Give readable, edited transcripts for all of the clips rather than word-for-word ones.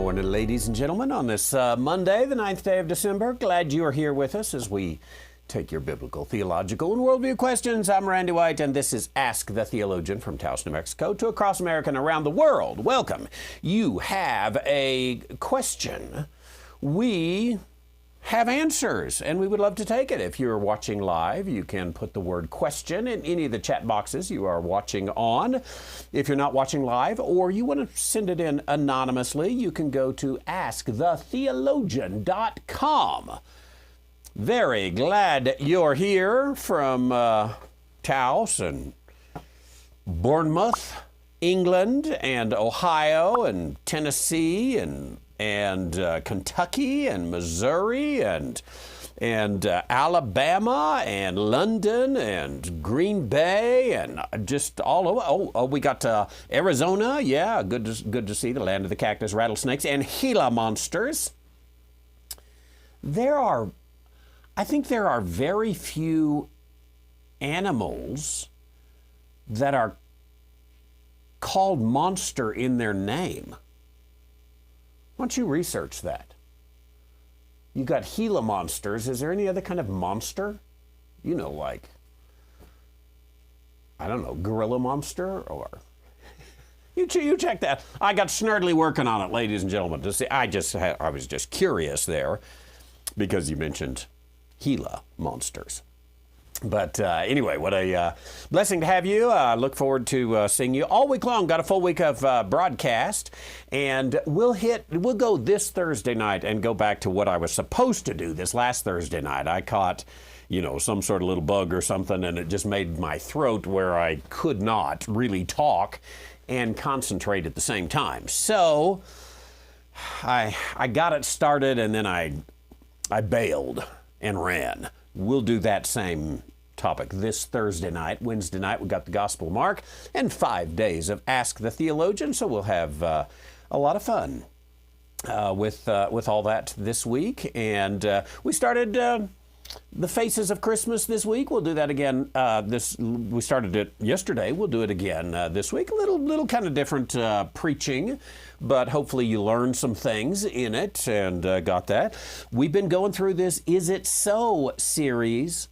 morning, ladies and gentlemen, on this Monday, the 9th day of December. Glad you are here with us as we take your biblical, theological, and worldview questions. I'm Randy White, and this is Ask the Theologian from Taos, New Mexico, to across America and around the world. Welcome. You have a question. We have answers, and we would love to take it. If you're watching live, you can put the word question in any of the chat boxes you are watching on. If you're not watching live, or you want to send it in anonymously, you can go to askthetheologian.com. Very glad you're here from Taos and Bournemouth, England, and Ohio, and Tennessee, and Kentucky, and Missouri, and Alabama, and London, and Green Bay, and just all over. Oh, we got Arizona. Yeah, good to see the land of the cactus, rattlesnakes, and Gila monsters. I think there are very few animals that are called monster in their name. Why don't you research that? You got Gila monsters. Is there any other kind of monster? You know, like, I don't know, gorilla monster, or you check that. I got snurdly working on it, ladies and gentlemen. To see, I was just curious there because you mentioned Gila monsters. But anyway, what a blessing to have you. Look forward to seeing you all week long. Got a full week of broadcast, and we'll go this Thursday night and go back to what I was supposed to do this last Thursday night. I caught, some sort of little bug or something, and it just made my throat where I could not really talk and concentrate at the same time. So I got it started, and then I bailed and ran. We'll do that same topic this Thursday night. Wednesday night, we got the Gospel of Mark and 5 days of Ask the Theologian. So we'll have a lot of fun with all that this week. And we started the Faces of Christmas this week. We'll do that again. We started it yesterday. We'll do it again this week. A little kind of different preaching, but hopefully you learned some things in it and got that. We've been going through this Is It So series,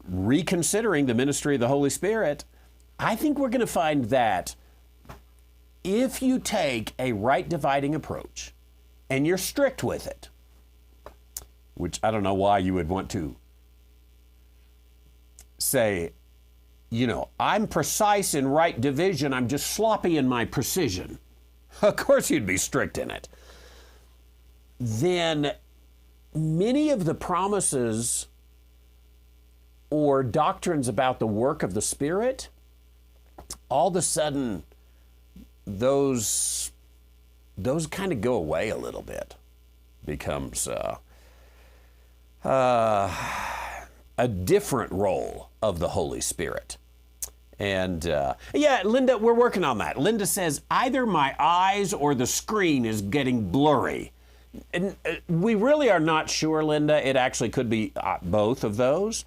reconsidering the ministry of the Holy Spirit. I think we're going to find that if you take a right dividing approach and you're strict with it, which I don't know why you would want to say, I'm precise in right division, I'm just sloppy in my precision. Of course you'd be strict in it. Then many of the promises or doctrines about the work of the Spirit, all of a sudden, those kind of go away a little bit. Becomes a different role of the Holy Spirit. And Linda, we're working on that. Linda says, either my eyes or the screen is getting blurry. And we really are not sure, Linda. It actually could be both of those.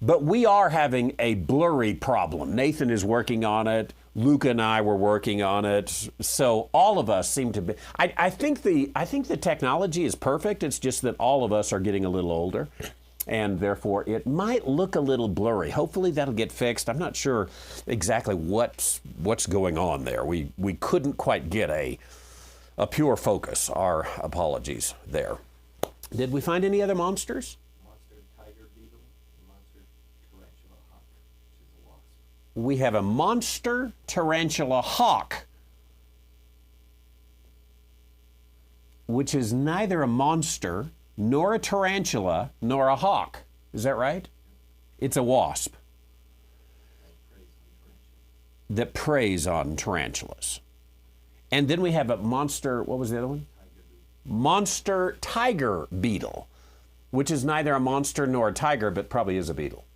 But we are having a blurry problem. Nathan is working on it. Luke and I were working on it. So all of us seem to be. I think the technology is perfect. It's just that all of us are getting a little older, and therefore it might look a little blurry. Hopefully that'll get fixed. I'm not sure exactly what's going on there. We couldn't quite get a pure focus. Our apologies there. Did we find any other monsters? We have a monster tarantula hawk, which is neither a monster, nor a tarantula, nor a hawk. Is that right? It's a wasp that preys on tarantulas. And then we have a monster, what was the other one? Monster tiger beetle, which is neither a monster nor a tiger, but probably is a beetle.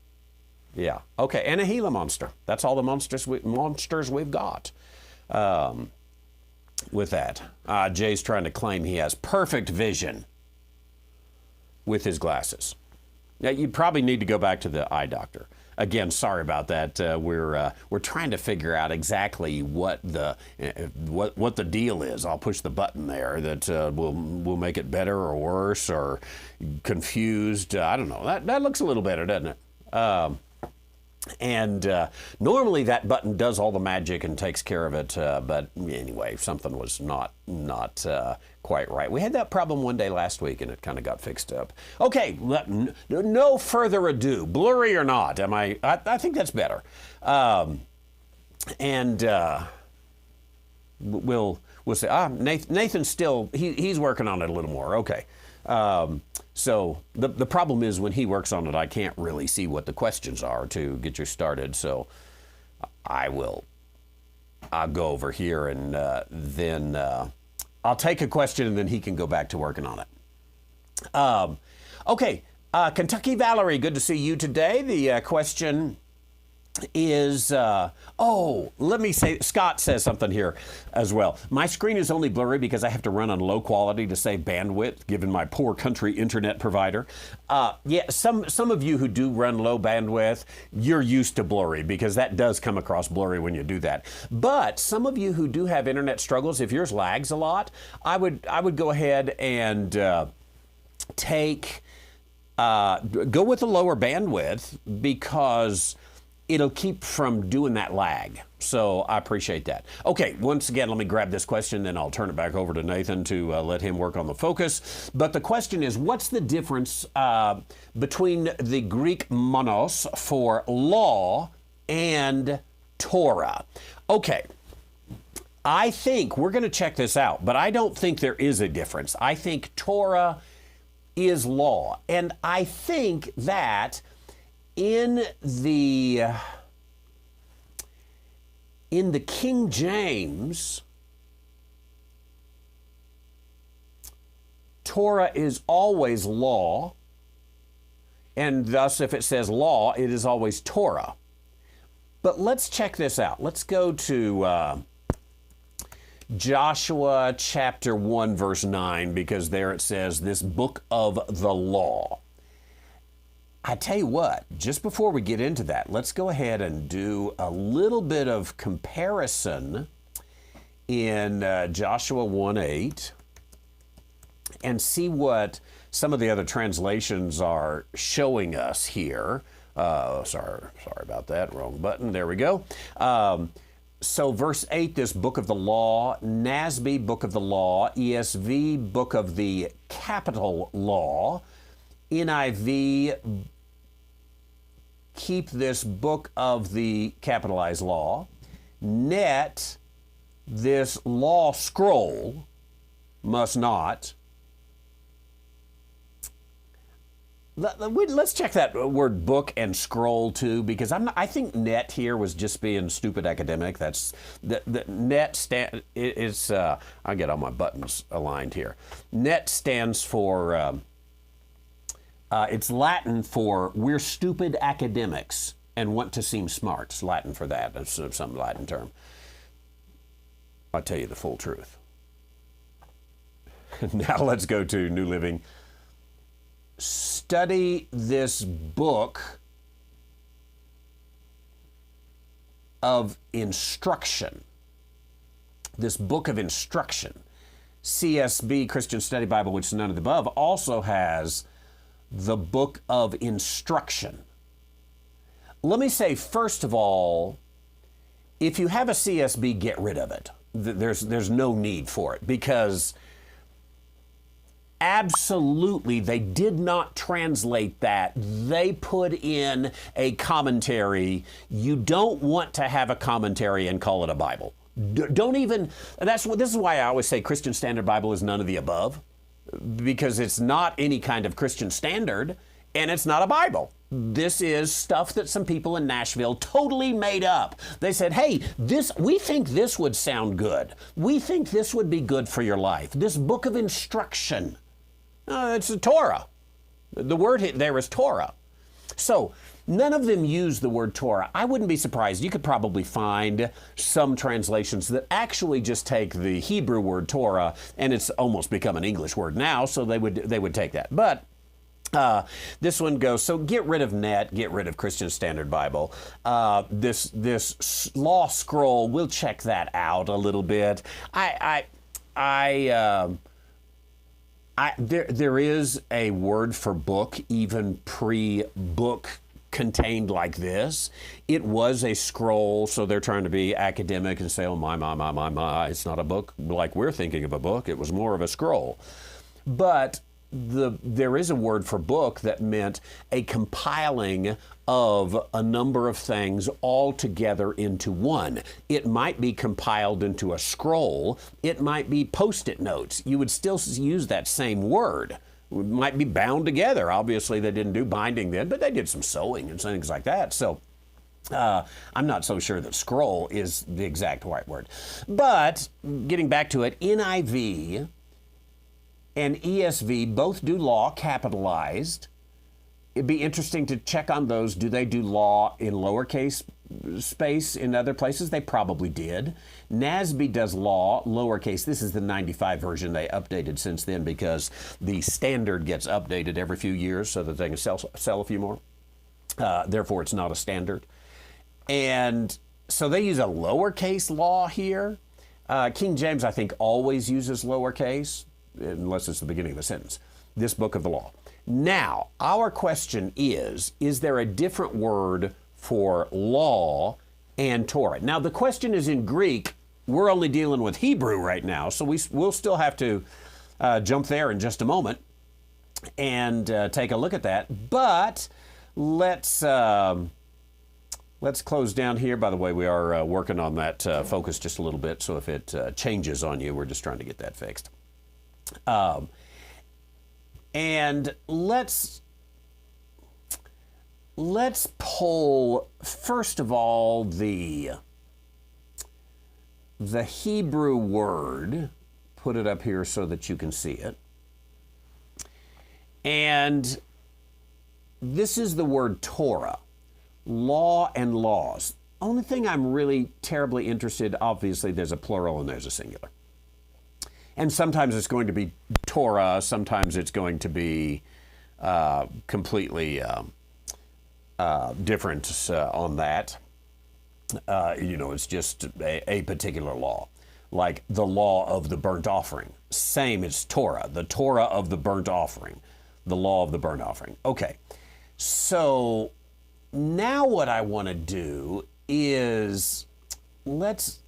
Yeah. Okay. And a Gila monster. That's all the monsters we've got with that. Jay's trying to claim he has perfect vision with his glasses. Now, you probably need to go back to the eye doctor. again, sorry about that. We're trying to figure out exactly what the deal is. I'll push the button there that will make it better or worse or confused. I don't know. That looks a little better, doesn't it? Normally that button does all the magic and takes care of it, but anyway, something was not quite right. We had that problem one day last week, and it kind of got fixed up. Okay, no further ado. Blurry or not? I think that's better. We'll say, Nathan's still, he's working on it a little more. Okay. So the problem is when he works on it, I can't really see what the questions are to get you started. So I'll go over here and then I'll take a question and then he can go back to working on it. Okay, Kentucky Valerie, good to see you today. The question is, let me say, Scott says something here as well. My screen is only blurry because I have to run on low quality to save bandwidth, given my poor country internet provider. Some of you who do run low bandwidth, you're used to blurry because that does come across blurry when you do that. But some of you who do have internet struggles, if yours lags a lot, I would go ahead and go with a lower bandwidth because it'll keep from doing that lag. So I appreciate that. Okay, once again, let me grab this question, then I'll turn it back over to Nathan to let him work on the focus. But the question is, what's the difference between the Greek monos for law and Torah? Okay, I think we're going to check this out, but I don't think there is a difference. I think Torah is law, and I think that in the King James, Torah is always law, and thus if it says law, it is always Torah. But let's check this out. Let's go to Joshua chapter 1, verse 9, because there it says, this book of the law. I tell you what, just before we get into that, let's go ahead and do a little bit of comparison in Joshua 1:8 and see what some of the other translations are showing us here. Sorry about that, wrong button. There we go. So verse 8, this book of the law, NASB, book of the law, ESV, book of the capital law, NIV, keep this book of the capitalized law, net, this law scroll, must not. Let's check that word book and scroll too, because I think net here was just being stupid academic. That's the net I get all my buttons aligned here. Net stands for it's Latin for we're stupid academics and want to seem smart. It's Latin for that. That's some Latin term. I'll tell you the full truth. Now let's go to New Living. Study this book of instruction. This book of instruction. CSB, Christian Study Bible, which is none of the above, also has the book of instruction. Let me say, first of all, if you have a CSB, get rid of it. There's no need for it, because absolutely they did not translate that. They put in a commentary. You don't want to have a commentary and call it a Bible. Don't even, this is why I always say Christian Standard Bible is none of the above, because it's not any kind of Christian standard and it's not a Bible. This is stuff that some people in Nashville totally made up. They said, hey, we think this would sound good. We think this would be good for your life. This book of instruction. It's a Torah. The word there is Torah. So none of them use the word Torah. I wouldn't be surprised. You could probably find some translations that actually just take the Hebrew word Torah, and it's almost become an English word now, so they would take that. But This one goes, so get rid of net, get rid of Christian Standard Bible. This law scroll, we'll check that out a little bit. There is a word for book, even pre-book contained like this. It was a scroll, so they're trying to be academic and say, oh my, it's not a book like we're thinking of a book. It was more of a scroll. But there is a word for book that meant a compiling of a number of things all together into one. It might be compiled into a scroll. It might be Post-it notes. You would still use that same word. It might be bound together. Obviously, they didn't do binding then, but they did some sewing and things like that. So I'm not so sure that scroll is the exact right word. But getting back to it, NIV and ESV both do law capitalized. It'd be interesting to check on those. Do they do law in lowercase space in other places? They probably did. NASB does law lowercase. This is the 95 version. They updated since then because the standard gets updated every few years so that they can sell a few more. Therefore, it's not a standard. And so they use a lowercase law here. King James, I think, always uses lowercase, unless it's the beginning of the sentence. This book of the law. Now, our question is there a different word for law and Torah? Now, the question is in Greek. We're only dealing with Hebrew right now, so we'll still have to jump there in just a moment and take a look at that. But let's close down here. By the way, we are working on that focus just a little bit, so if it changes on you, we're just trying to get that fixed. And let's pull, first of all, the Hebrew word, put it up here so that you can see it. And this is the word Torah, law and laws. Only thing I'm really terribly interested, obviously there's a plural and there's a singular. And sometimes it's going to be Torah, sometimes it's going to be completely different on that. It's just a particular law, like the law of the burnt offering. Same as Torah, the Torah of the burnt offering, the law of the burnt offering. Okay, so now what I want to do is let's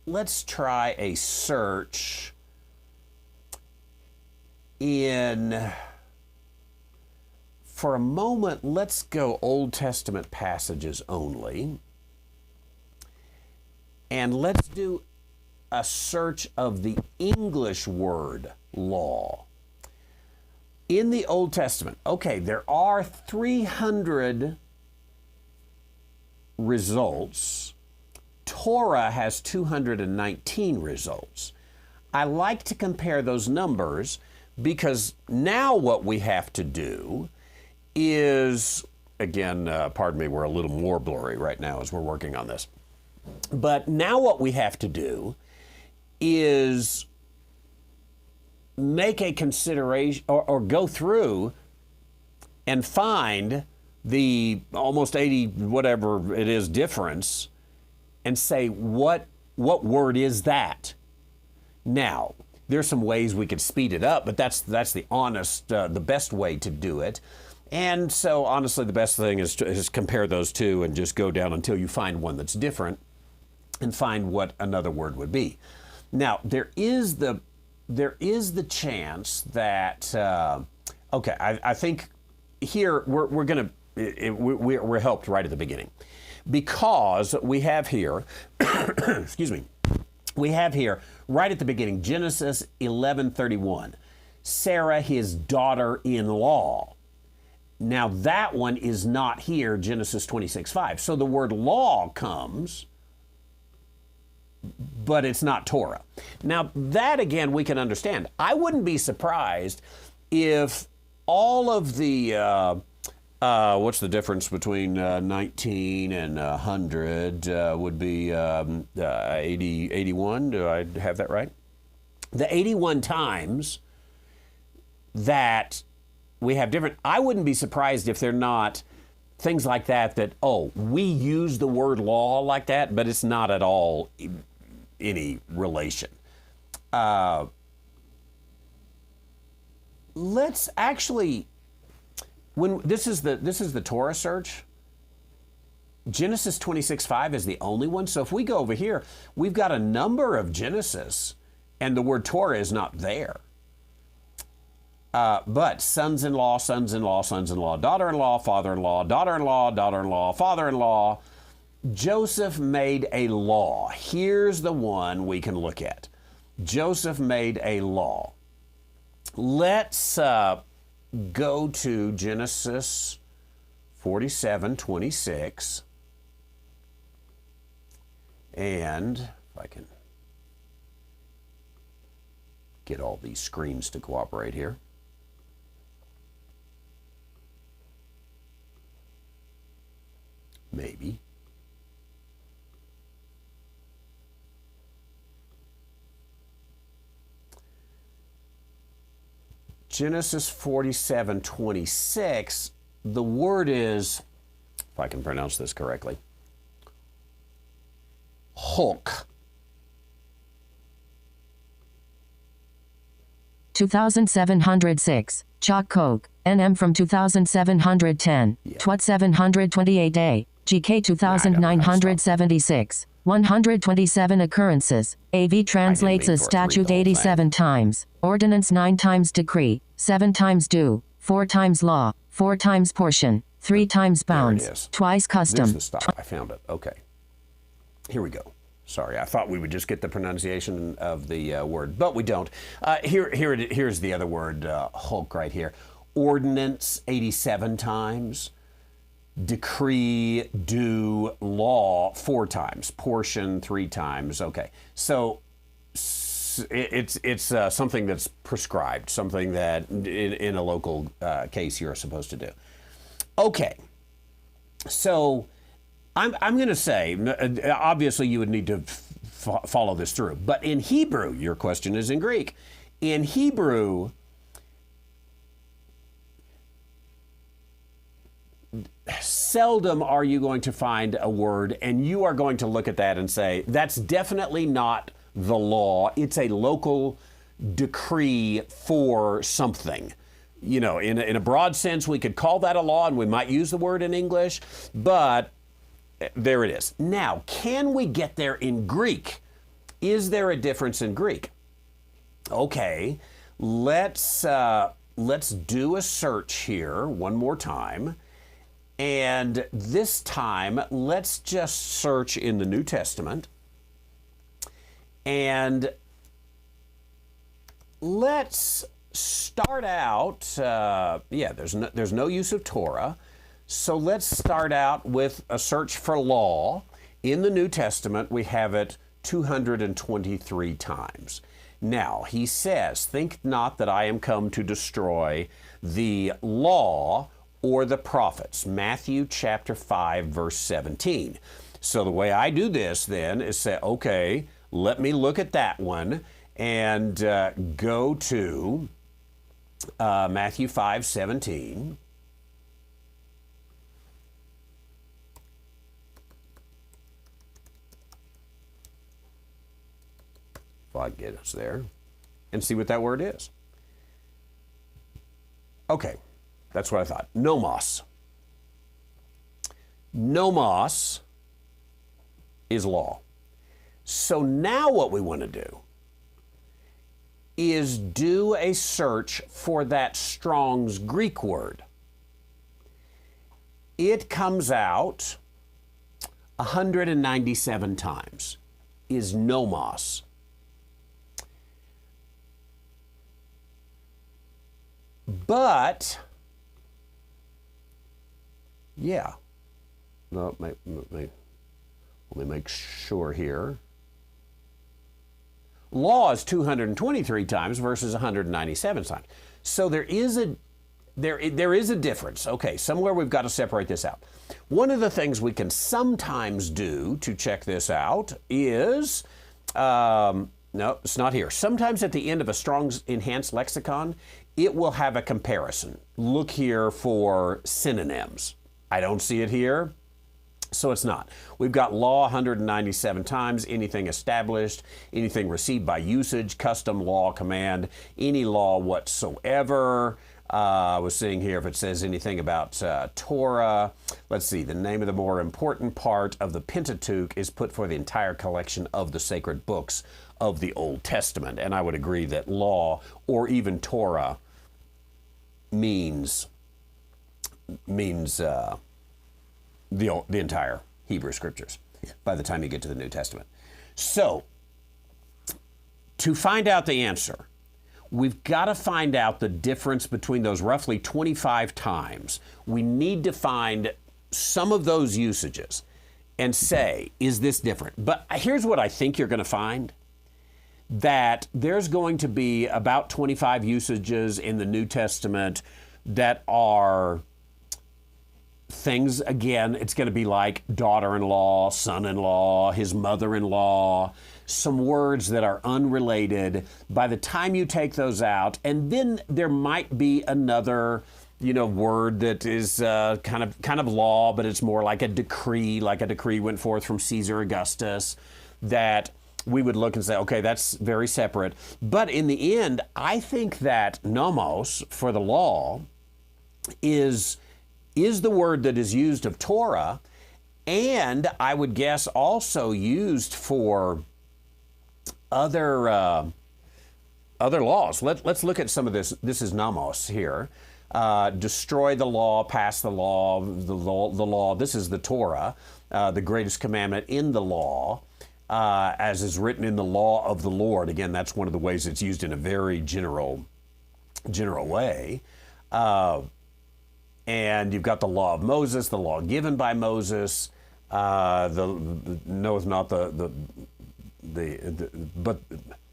try a search for a moment, let's go Old Testament passages only. And let's do a search of the English word law. In the Old Testament, okay, there are 300 results. Torah has 219 results. I like to compare those numbers because now what we have to do is, again, pardon me, we're a little more blurry right now as we're working on this. But now what we have to do is make a consideration or go through and find the almost 80 whatever it is difference and say what word is that. Now, there's some ways we could speed it up, but that's the honest, the best way to do it. And so honestly, the best thing is to compare those two and just go down until you find one that's different and find what another word would be. Now, there is the chance that, okay, I think here we're helped right at the beginning because we have here, excuse me, we have here right at the beginning, Genesis 11:31, Sarah, his daughter-in-law. Now that one is not here, Genesis 26:5. So the word law comes, but it's not Torah. Now that again we can understand. I wouldn't be surprised if all of the what's the difference between 19 and 100 would be 81. Do I have that right? The 81 times that we have different, I wouldn't be surprised if they're not things like that, oh, we use the word law like that, but it's not at all any relation. Let's actually, when this is the Torah search, Genesis 26:5 is the only one. So if we go over here, we've got a number of Genesis, and the word Torah is not there. But sons-in-law, sons-in-law, sons-in-law, daughter-in-law, father-in-law, daughter-in-law, daughter-in-law, father-in-law. Joseph made a law. Here's the one we can look at. Joseph made a law. Let's go to Genesis 47:26. And if I can get all these screens to cooperate here. Maybe. Genesis 47:26, the word is, if I can pronounce this correctly, Hulk. 2706, Chalk Coke, NM from 2710, Twat 728A, GK 2976, 127 occurrences, AV translates as statute 87 times, ordinance 9 times decree, 7 times due, 4 times law, 4 times portion, 3 times bounds, twice custom. There's the stop. I found it. Okay. Here we go. Sorry, I thought we would just get the pronunciation of the word, but we don't. Here's the other word, Hulk, right here. Ordinance 87 times. Decree, do, law 4 times. Portion 3 times. Okay. So it's something that's prescribed, something that in a local case you're supposed to do. Okay. So I'm going to say, obviously you would need to follow this through, but in Hebrew, your question is in Greek. In Hebrew, seldom are you going to find a word and you are going to look at that and say, that's definitely not the law. It's a local decree for something. You know, in a broad sense, we could call that a law and we might use the word in English, but there it is. Now, can we get there in Greek? Is there a difference in Greek? Okay, let's do a search here one more time. And this time, let's just search in the New Testament. And let's start out, there's no use of Torah. So let's start out with a search for law. In the New Testament, we have it 223 times. Now, he says, think not that I am come to destroy the law or the prophets. Matthew chapter 5, verse 17. So the way I do this then is say, okay, let me look at that one and go to Matthew 5, 17. If I get us there and see what that word is. Okay. That's what I thought. Nomos. Nomos is law. So now what we want to do is do a search for that Strong's Greek word. It comes out 197 times, is nomos. But yeah, no, let me make sure here. Law is 223 times versus 197 times. So there is a difference. Okay, somewhere we've got to separate this out. One of the things we can sometimes do to check this out is No, it's not here. Sometimes at the end of a Strong's Enhanced Lexicon, it will have a comparison. Look here for synonyms. I don't see it here, so it's not. We've got law 197 times, anything established, anything received by usage, custom, law, command, any law whatsoever. I was seeing here if it says anything about Torah. Let's see, the name of the more important part of the Pentateuch is put for the entire collection of the sacred books of the Old Testament. And I would agree that law or even Torah means the entire Hebrew Scriptures by the time you get to the New Testament. So, to find out the answer, we've got to find out the difference between those roughly 25 times. We need to find some of those usages and say, is this different? But here's what I think you're going to find. That there's going to be about 25 usages in the New Testament that are things, again, it's going to be like daughter-in-law, son-in-law, his mother-in-law, some words that are unrelated. By the time you take those out, and then there might be another, word that is kind of law, but it's more like a decree went forth from Caesar Augustus, that we would look and say, okay, that's very separate. But in the end, I think that nomos for the law is the word that is used of Torah, and I would guess also used for other laws. Let's look at some of this. This is nomos here. Destroy the law, pass the law, the law. This is the Torah, the greatest commandment in the law. As is written in the law of the Lord. Again, that's one of the ways it's used in a very general way. And you've got the law of Moses, the law given by Moses. Knoweth not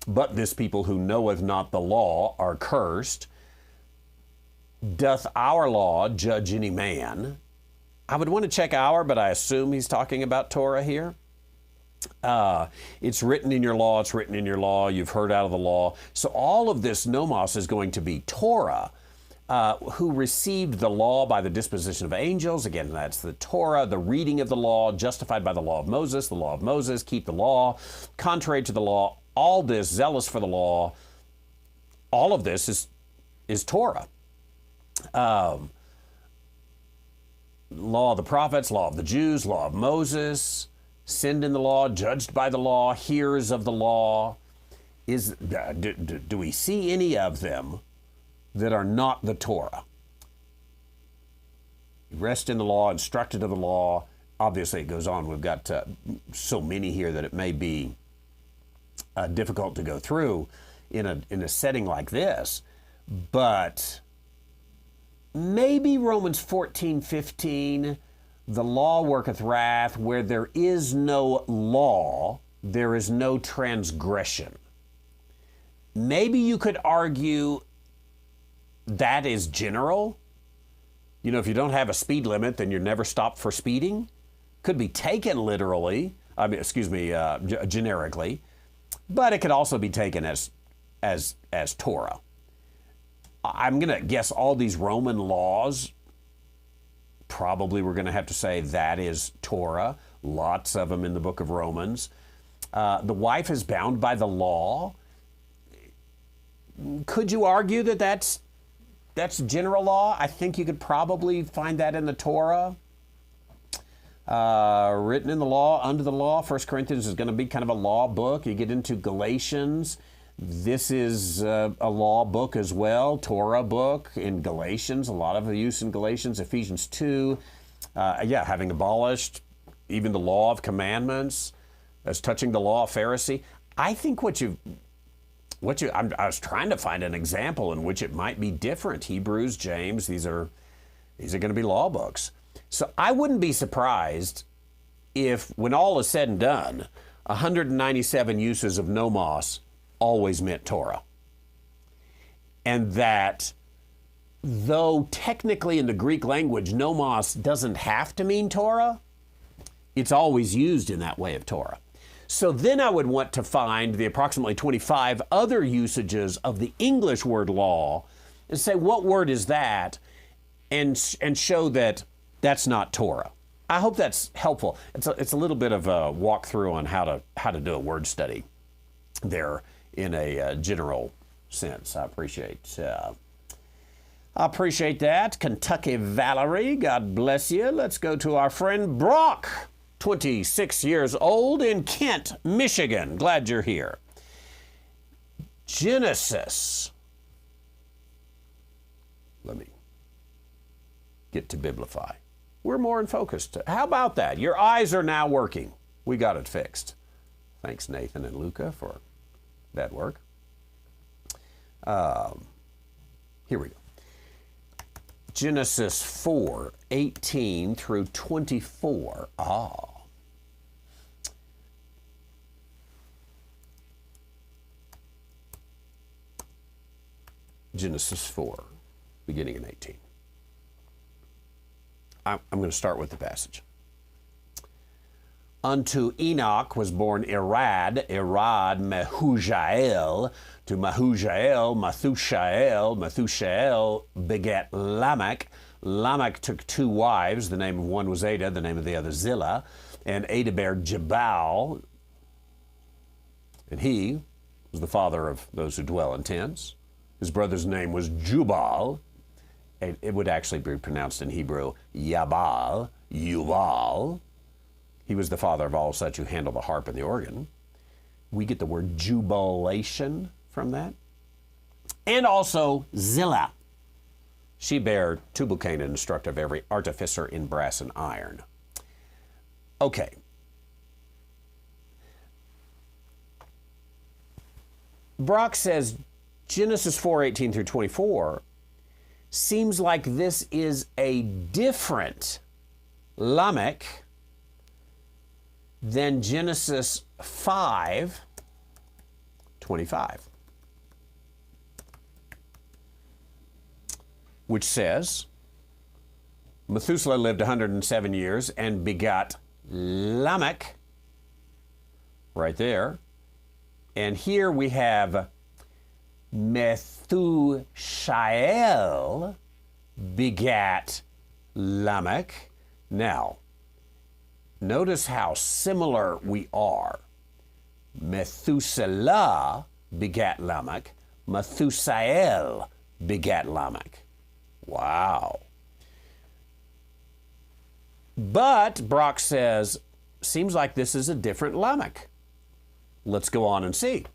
but this people who knoweth not the law are cursed. Doth our law judge any man? I would want to check our, but I assume he's talking about Torah here. It's written in your law, it's written in your law, you've heard out of the law. So all of this nomos is going to be Torah, who received the law by the disposition of angels. Again, that's the Torah, the reading of the law, justified by the law of Moses, keep the law, contrary to the law, all this, zealous for the law, all of this is Torah. Law of the prophets, law of the Jews, law of Moses, sinned in the law, judged by the law, hearers of the law. Do we see any of them that are not the Torah? Rest in the law, instructed of the law. Obviously, it goes on. We've got so many here that it may be difficult to go through in a setting like this. But maybe Romans 14:15. The law worketh wrath. Where there is no law, there is no transgression. Maybe you could argue that is general. If you don't have a speed limit, then you're never stopped for speeding. Could be taken literally, generically, but it could also be taken as Torah. I'm going to guess all these Roman laws, probably we're going to have to say that is Torah. Lots of them in the book of Romans. The wife is bound by the law. Could you argue that that's general law? I think you could probably find that in the Torah. Written in the law, under the law. 1 Corinthians is going to be kind of a law book. You get into Galatians. This is a law book as well, Torah book in Galatians, a lot of the use in Galatians, Ephesians 2, having abolished even the law of commandments, as touching the law of Pharisee. I think I was trying to find an example in which it might be different. Hebrews, James, these are going to be law books. So I wouldn't be surprised if, when all is said and done, 197 uses of nomos always meant Torah. And that though technically in the Greek language, nomos doesn't have to mean Torah, it's always used in that way of Torah. So then I would want to find the approximately 25 other usages of the English word law and say, what word is that? And show that that's not Torah. I hope that's helpful. It's a little bit of a walkthrough on how to do a word study there in a general sense. I appreciate that. Kentucky Valerie, God bless you. Let's go to our friend Brock, 26 years old in Kent, Michigan. Glad you're here. Genesis. Let me get to Biblify. We're more in focus. How about that? Your eyes are now working. We got it fixed. Thanks, Nathan and Luca, for that work. Here we go. Genesis 4:18 through 24. Genesis 4, beginning in 18. I'm going to start with the passage. Unto Enoch was born Irad, Mehujael, to Mehujael, Methushael begat Lamech. Lamech took two wives, the name of one was Ada, the name of the other Zillah, and Ada bare Jabal, and he was the father of those who dwell in tents. His brother's name was Jubal. It would actually be pronounced in Hebrew, Yabal, Yuval. He was the father of all such who handle the harp and the organ. We get the word jubilation from that. And also Zillah. She bare Tubal-Cain, an instructor of every artificer in brass and iron. Okay. Brock says Genesis 4:18 through 24 seems like this is a different Lamech than Genesis 5:25, which says, Methuselah lived 107 years and begot Lamech, right there. And here we have Methushael begat Lamech. Now, notice how similar we are. Methuselah begat Lamech. Methusael begat Lamech. Wow. But Brock says, seems like this is a different Lamech. Let's go on and see.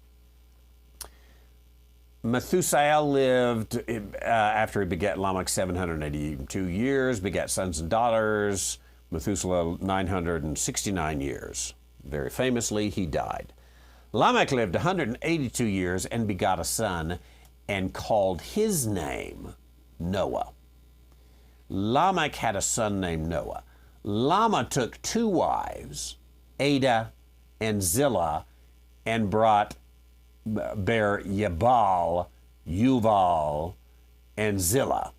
Methusael lived, after he begat Lamech, 782 years, begat sons and daughters. Methuselah, 969 years. Very famously, he died. Lamech lived 182 years and begot a son and called his name Noah. Lamech had a son named Noah. Lamech took two wives, Ada and Zillah, and bare Yabal, Yuval, and Zillah.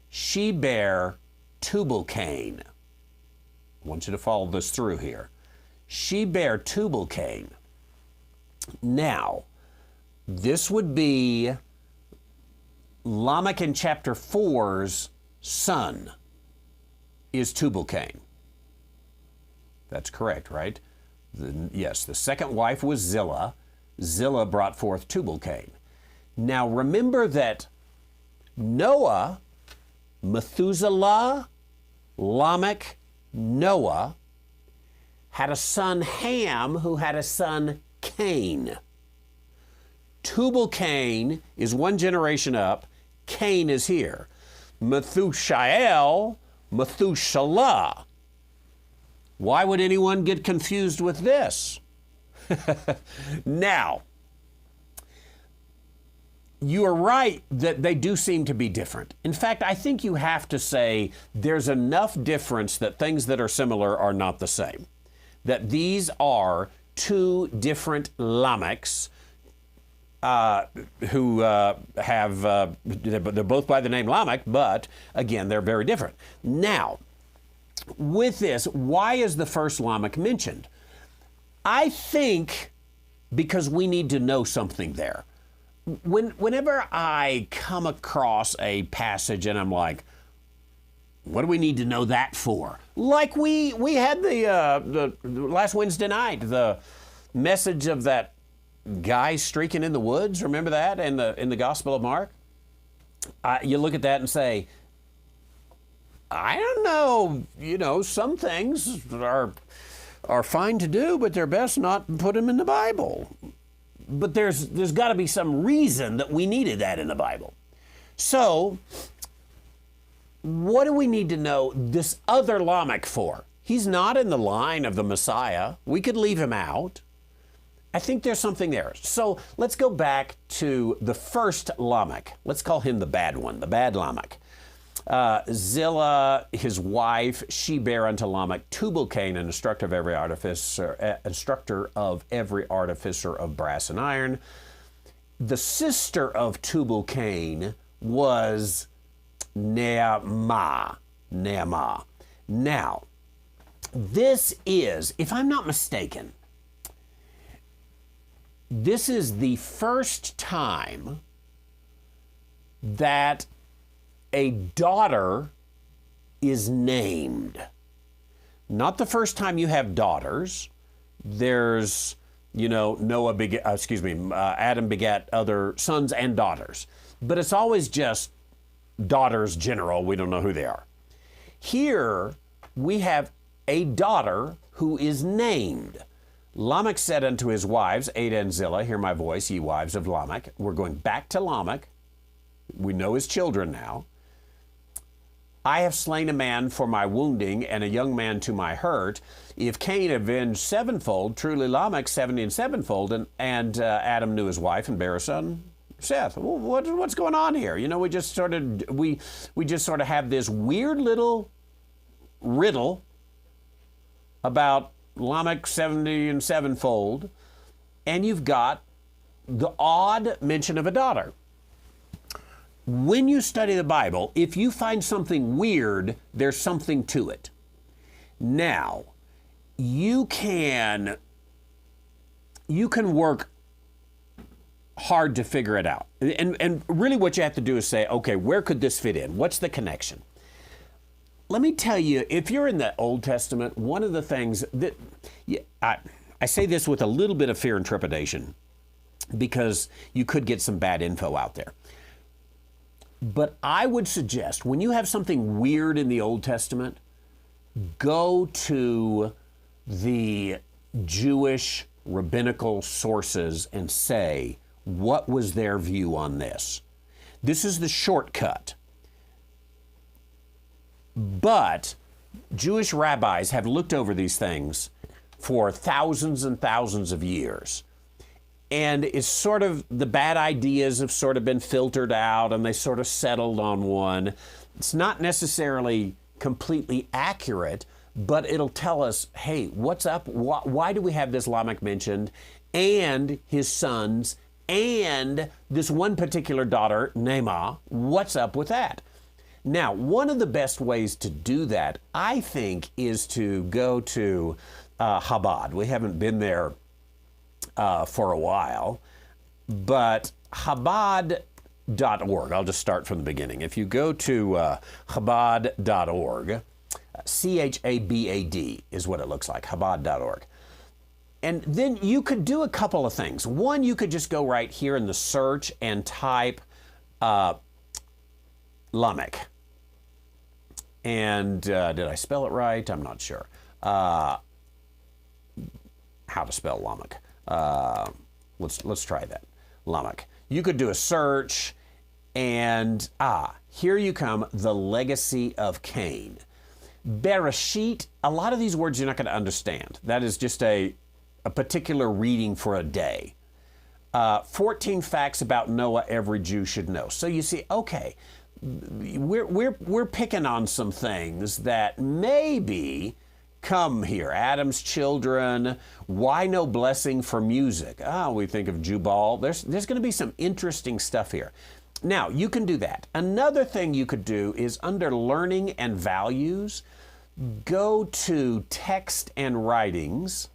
She bare Tubal-Cain. I want you to follow this through here. She bare Tubal-Cain. Now, this would be Lamech in chapter 4's son is Tubal-Cain. That's correct, right? Yes, the second wife was Zillah. Zillah brought forth Tubal-Cain. Now remember that Noah, Methuselah, Lamech, Noah had a son Ham who had a son Cain. Tubal-Cain is one generation up. Cain is here. Methushael, Methuselah. Why would anyone get confused with this? Now, you are right that they do seem to be different. In fact, I think you have to say there's enough difference that things that are similar are not the same. That these are two different Lamechs who they're both by the name Lamech, but again, they're very different. Now, with this, why is the first Lamech mentioned? I think because we need to know something there. Whenever I come across a passage and I'm like, what do we need to know that for? Like we had the last Wednesday night, the message of that guy streaking in the woods. Remember that in the Gospel of Mark? You look at that and say, I don't know. You know, some things are fine to do, but they're best not to put them in the Bible. But there's got to be some reason that we needed that in the Bible. So, what do we need to know this other Lamech for? He's not in the line of the Messiah. We could leave him out. I think there's something there. So let's go back to the first Lamech. Let's call him the bad one, the bad Lamech. Zillah, his wife, she bare unto Lamech Tubal-Cain, an instructor of every artificer of brass and iron. The sister of Tubal-Cain was Naamah. Now, this is, if I'm not mistaken, this is the first time that a daughter is named. Not the first time you have daughters. There's, Adam begat other sons and daughters. But it's always just daughters general. We don't know who they are. Here we have a daughter who is named. Lamech said unto his wives, Ada and Zillah, hear my voice, ye wives of Lamech. We're going back to Lamech. We know his children now. I have slain a man for my wounding, and a young man to my hurt. If Cain avenged sevenfold, truly Lamech 70 and sevenfold, and Adam knew his wife and bare a son, Seth. Well, what's going on here? You know, we just sort of have this weird little riddle about Lamech 70 and sevenfold, and you've got the odd mention of a daughter. When you study the Bible, if you find something weird, there's something to it. Now, you can work hard to figure it out. And really what you have to do is say, okay, where could this fit in? What's the connection? Let me tell you, if you're in the Old Testament, one of the things that, I say this with a little bit of fear and trepidation, because you could get some bad info out there. But I would suggest when you have something weird in the Old Testament, go to the Jewish rabbinical sources and say, what was their view on this? This is the shortcut. But Jewish rabbis have looked over these things for thousands and thousands of years. And it's sort of, the bad ideas have sort of been filtered out and they sort of settled on one. It's not necessarily completely accurate, but it'll tell us, hey, what's up? Why do we have this Lamech mentioned and his sons and this one particular daughter, Naamah? What's up with that? Now, one of the best ways to do that, I think, is to go to Chabad. We haven't been there for a while, but Chabad.org, I'll just start from the beginning. If you go to Chabad.org, Chabad is what it looks like, Chabad.org. And then you could do a couple of things. One, you could just go right here in the search and type Lamech. And did I spell it right? I'm not sure. How to spell Lamech. Let's try that. Lamech. You could do a search, and here you come, the legacy of Cain. Bereshit, a lot of these words you're not going to understand. That is just a particular reading for a day. 14 facts about Noah every Jew should know. So you see, okay, we're picking on some things that maybe come here. Adam's children. Why no blessing for music? We think of Jubal. There's going to be some interesting stuff here. Now, you can do that. Another thing you could do is under learning and values, go to text and writings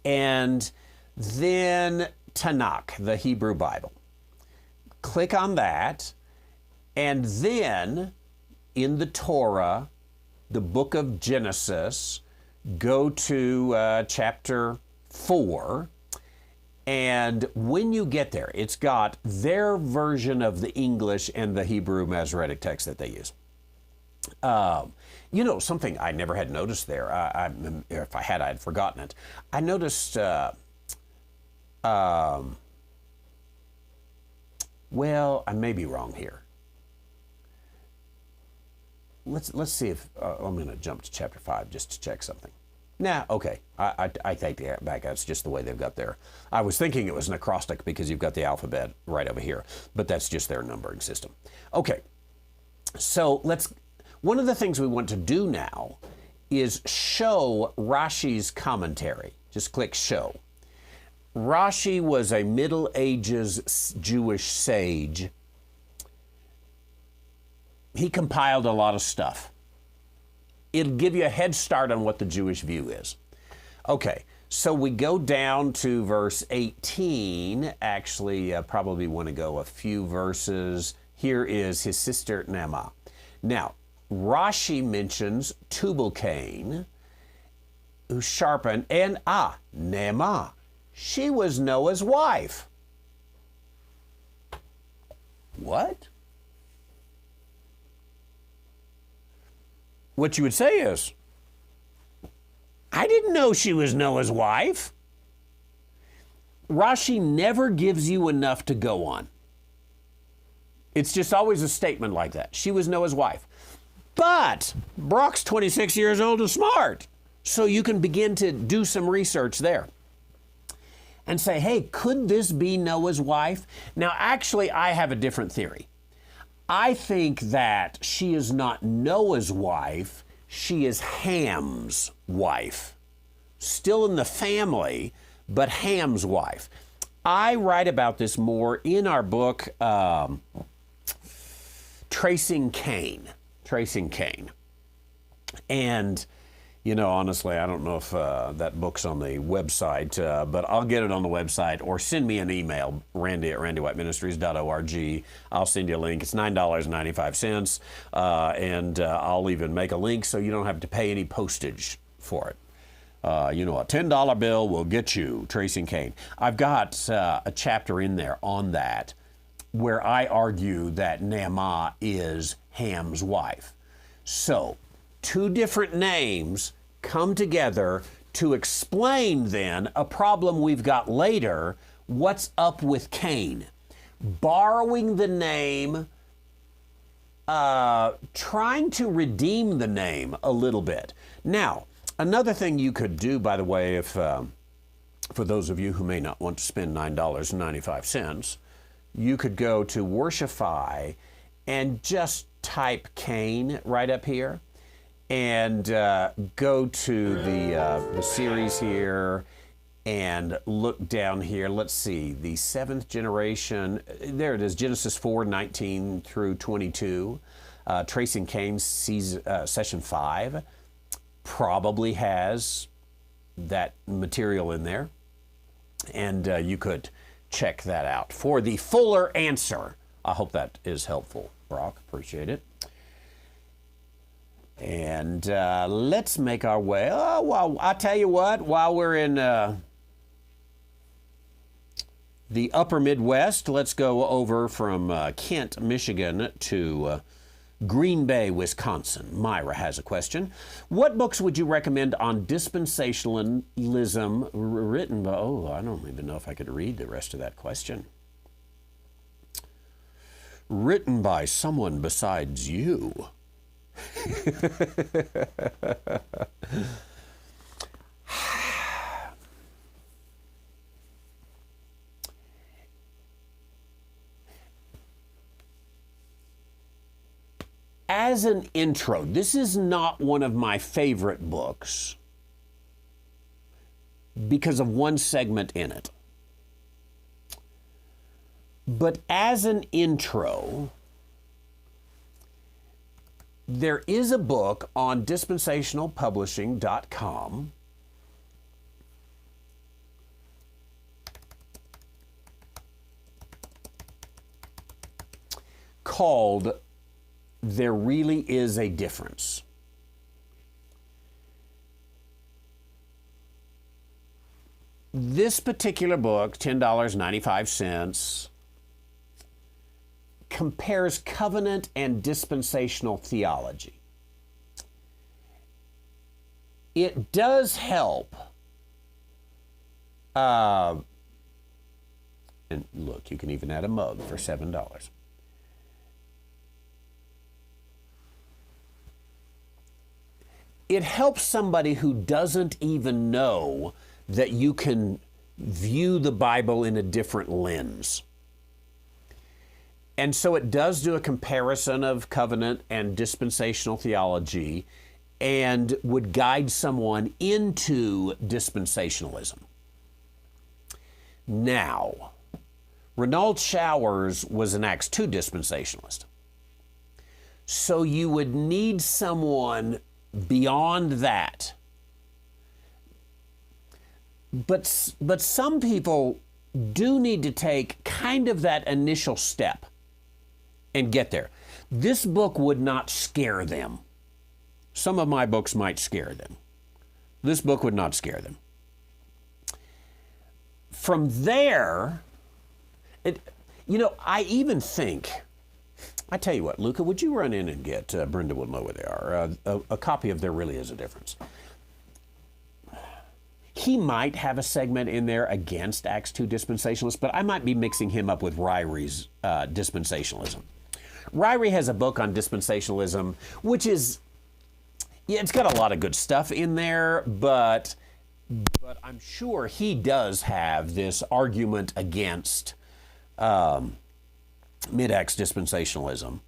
and then Tanakh, the Hebrew Bible. Click on that, and then in the Torah, the book of Genesis, go to chapter 4, and when you get there, it's got their version of the English and the Hebrew Masoretic text that they use. You know, something I never had noticed there, if I had, I had forgotten it. I noticed, well, I may be wrong here. Let's see if, I'm going to jump to chapter 5 just to check something. Nah, okay, I take that back. That's just the way they've got there. I was thinking it was an acrostic because you've got the alphabet right over here, but that's just their numbering system. Okay, so one of the things we want to do now is show Rashi's commentary. Just click show. Rashi was a Middle Ages Jewish sage. He compiled a lot of stuff. It'll give you a head start on what the Jewish view is. Okay, so we go down to verse 18. Actually, probably want to go a few verses. Here is his sister Naamah. Now, Rashi mentions Tubal-Cain, who sharpened, and Naamah. She was Noah's wife. What? What you would say is, I didn't know she was Noah's wife. Rashi never gives you enough to go on. It's just always a statement like that. She was Noah's wife. But Brock's 26 years old and smart. So you can begin to do some research there and say, hey, could this be Noah's wife? Now, actually, I have a different theory. I think that she is not Noah's wife, she is Ham's wife. Still in the family, but Ham's wife. I write about this more in our book, Tracing Cain. Tracing Cain. And, you know, honestly, I don't know if that book's on the website, but I'll get it on the website, or send me an email, randy@randywhiteministries.org. I'll send you a link. It's $9.95, and I'll even make a link so you don't have to pay any postage for it. You know, a $10 bill will get you Tracing Cain. I've got a chapter in there on that where I argue that Naamah is Ham's wife. So, two different names come together to explain then a problem we've got later. What's up with Cain? Borrowing the name, trying to redeem the name a little bit. Now, another thing you could do, by the way, if for those of you who may not want to spend $9.95, you could go to Worshipify and just type Cain right up here, and go to the series here and look down here. Let's see, the seventh generation. There it is, Genesis 4:19 through 22. Tracing Cain session 5 probably has that material in there, and you could check that out for the fuller answer. I hope that is helpful, Brock. Appreciate it. And let's make our way. Oh, well, I'll tell you what, while we're in the upper Midwest, let's go over from Kent, Michigan to Green Bay, Wisconsin. Myra has a question. What books would you recommend on dispensationalism written by, I don't even know if I could read the rest of that question. Written by someone besides you. As an intro, this is not one of my favorite books because of one segment in it. But as an intro, there is a book on dispensationalpublishing.com called There Really Is a Difference. This particular book, $10.95, compares covenant and dispensational theology. It does help. And look, you can even add a mug for $7. It helps somebody who doesn't even know that you can view the Bible in a different lens. And so it does do a comparison of covenant and dispensational theology and would guide someone into dispensationalism. Now, Renald Showers was an Acts 2 dispensationalist. So you would need someone beyond that. But some people do need to take kind of that initial step and get there. This book would not scare them. Some of my books might scare them. This book would not scare them. From there, I even think, I tell you what, Luca, would you run in and get, Brenda will know where they are, a copy of There Really Is a Difference. He might have a segment in there against Acts 2 dispensationalists, but I might be mixing him up with Ryrie's dispensationalism. Ryrie has a book on dispensationalism, which is, it's got a lot of good stuff in there, but I'm sure he does have this argument against mid-Acts dispensationalism.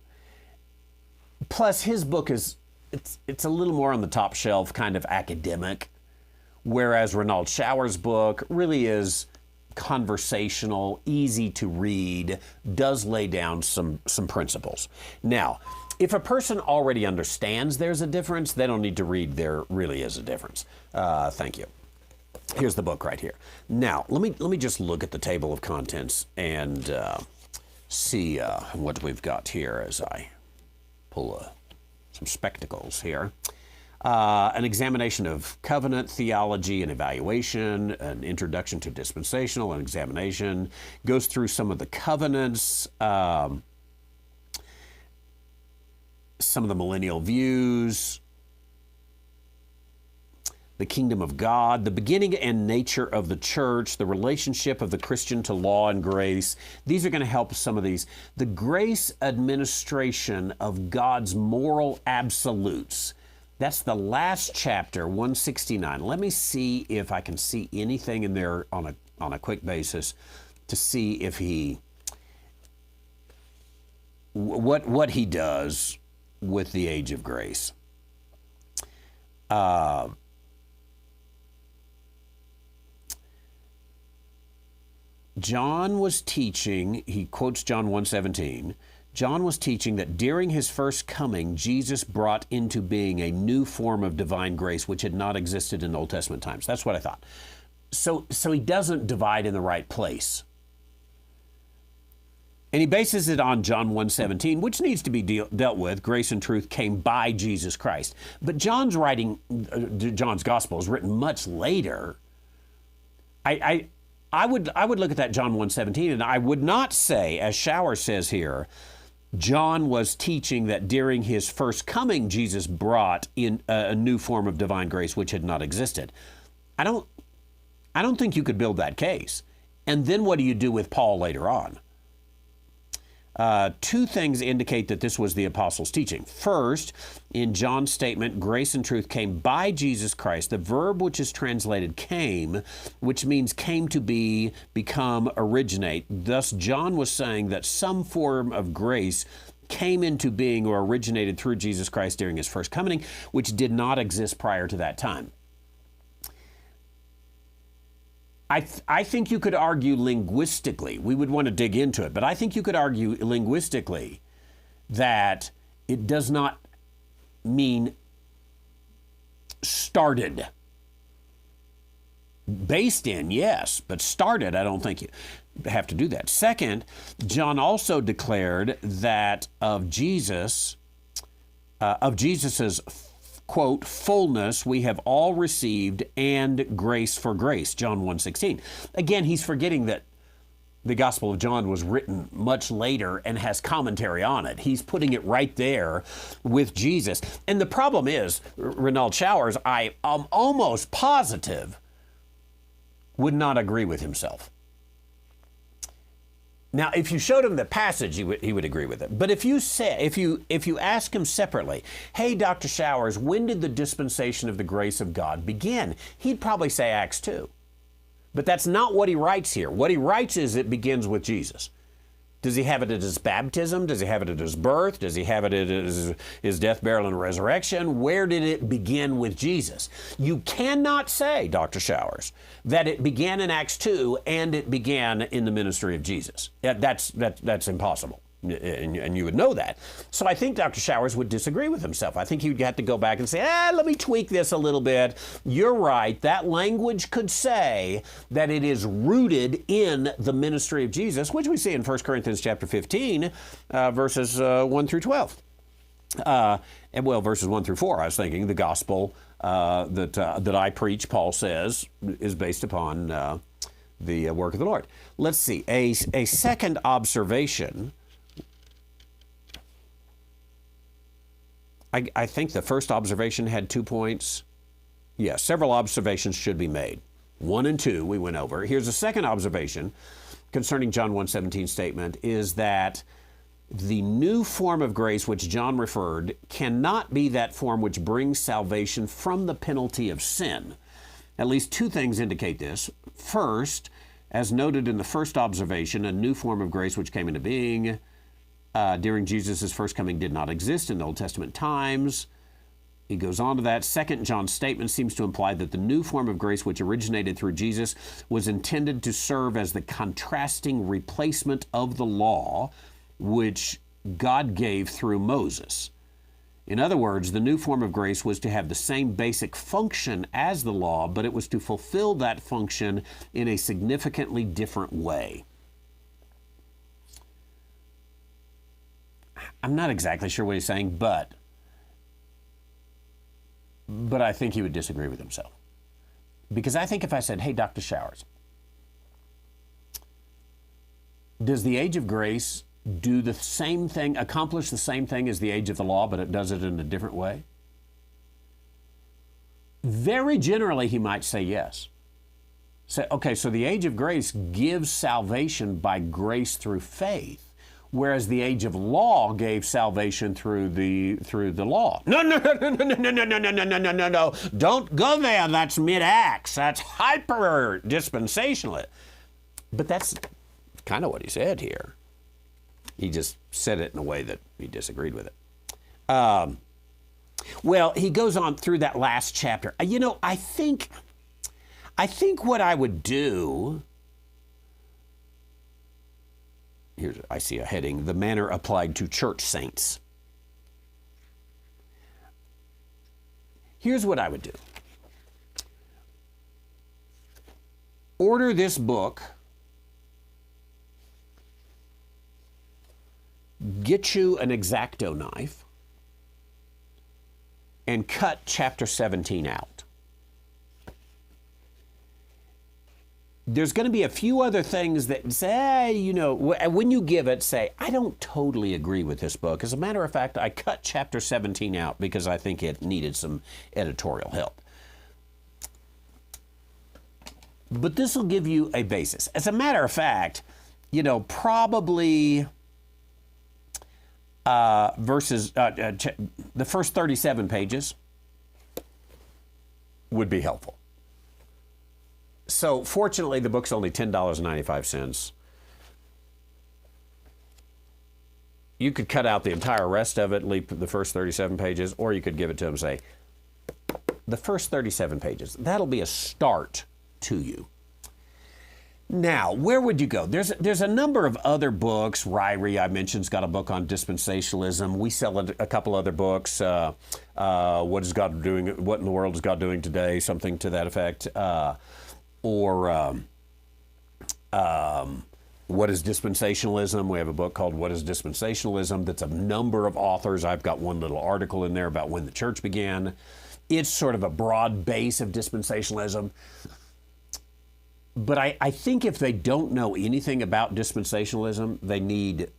Plus, his book is, it's a little more on the top shelf, kind of academic, whereas Renald Showers' book really is conversational, easy to read, does lay down some principles. Now, if a person already understands there's a difference, they don't need to read There Really Is a Difference. Thank you. Here's the book right here. Now, let me just look at the table of contents and see what we've got here as I pull some spectacles here. An examination of covenant theology and evaluation, an introduction to dispensational, an examination, goes through some of the covenants, some of the millennial views, the kingdom of God, the beginning and nature of the church, the relationship of the Christian to law and grace. These are going to help some of these. The grace administration of God's moral absolutes. That's the last chapter, 169. Let me see if I can see anything in there on a quick basis to see if he, what he does with the age of grace. John was teaching, he quotes John 1:17, John was teaching that during his first coming, Jesus brought into being a new form of divine grace which had not existed in Old Testament times. That's what I thought. So he doesn't divide in the right place. And he bases it on John 1:17, which needs to be dealt with. Grace and truth came by Jesus Christ. But John's John's gospel is written much later. I would look at that John 1:17, and I would not say, as Shower says here, John was teaching that during his first coming, Jesus brought in a new form of divine grace which had not existed. I don't think you could build that case. And then what do you do with Paul later on? Two things indicate that this was the apostles' teaching. First, in John's statement, grace and truth came by Jesus Christ. The verb which is translated came, which means came to be, become, originate. Thus, John was saying that some form of grace came into being or originated through Jesus Christ during his first coming, which did not exist prior to that time. I think you could argue linguistically, we would want to dig into it, but I think you could argue linguistically that it does not mean started. Based in, yes, but started, I don't think you. have to do that. Second, John also declared that of Jesus's quote, fullness we have all received, and grace for grace, John 1:16. Again, he's forgetting that the Gospel of John was written much later and has commentary on it. He's putting it right there with Jesus. And the problem is, Renald Showers, I am almost positive, would not agree with himself. Now, if you showed him the passage, he would agree with it. But if you ask him separately, hey, Dr. Showers, when did the dispensation of the grace of God begin? He'd probably say Acts 2. But that's not what he writes here. What he writes is it begins with Jesus. Does he have it at his baptism? Does he have it at his birth? Does he have it at his death, burial, and resurrection? Where did it begin with Jesus? You cannot say, Dr. Showers, that it began in Acts 2 and it began in the ministry of Jesus. That's impossible. And you would know that. So I think Dr. Showers would disagree with himself. I think he'd have to go back and say, let me tweak this a little bit. You're right. That language could say that it is rooted in the ministry of Jesus, which we see in 1 Corinthians chapter 15, verses 1 through 12. Verses 1 through 4, I was thinking the gospel that I preach, Paul says, is based upon the work of the Lord. Let's see. A second observation. I think the first observation had 2 points. Yes, several observations should be made. 1 and 2 we went over. Here's a second observation concerning John 1:17 statement is that the new form of grace which John referred cannot be that form which brings salvation from the penalty of sin. At least 2 things indicate this. First, as noted in the first observation, a new form of grace which came into being during Jesus' first coming did not exist in the Old Testament times. He goes on to that. Second, John's statement seems to imply that the new form of grace which originated through Jesus was intended to serve as the contrasting replacement of the law which God gave through Moses. In other words, the new form of grace was to have the same basic function as the law, but it was to fulfill that function in a significantly different way. I'm not exactly sure what he's saying, but I think he would disagree with himself. Because I think if I said, hey, Dr. Showers, does the age of grace do the same thing, accomplish the same thing as the age of the law, but it does it in a different way? Very generally, he might say yes. Say, okay, so the age of grace gives salvation by grace through faith, whereas the age of law gave salvation through the law. No. Don't go there. That's mid-Acts. That's hyper-dispensational. But that's kind of what he said here. He just said it in a way that he disagreed with it. Well, he goes on through that last chapter. I think what I would do, I see a heading, the manner applied to church saints. Here's what I would do. Order this book, get you an X-Acto knife, and cut chapter 17 out. There's going to be a few other things that say, when you give it, say, I don't totally agree with this book. As a matter of fact, I cut chapter 17 out because I think it needed some editorial help. But this will give you a basis. As a matter of fact, probably the first 37 pages would be helpful. So fortunately, the book's only $10.95. You could cut out the entire rest of it, leave the first 37 pages, or you could give it to them and say, the first 37 pages, that'll be a start to you. Now, where would you go? There's a number of other books. Ryrie, I mentioned, has got a book on dispensationalism. We sell a couple other books. What is God doing? What in the world is God doing today? Something to that effect. What is dispensationalism? We have a book called What is Dispensationalism that's a number of authors. I've got one little article in there about when the church began. It's sort of a broad base of dispensationalism. But I think if they don't know anything about dispensationalism, they need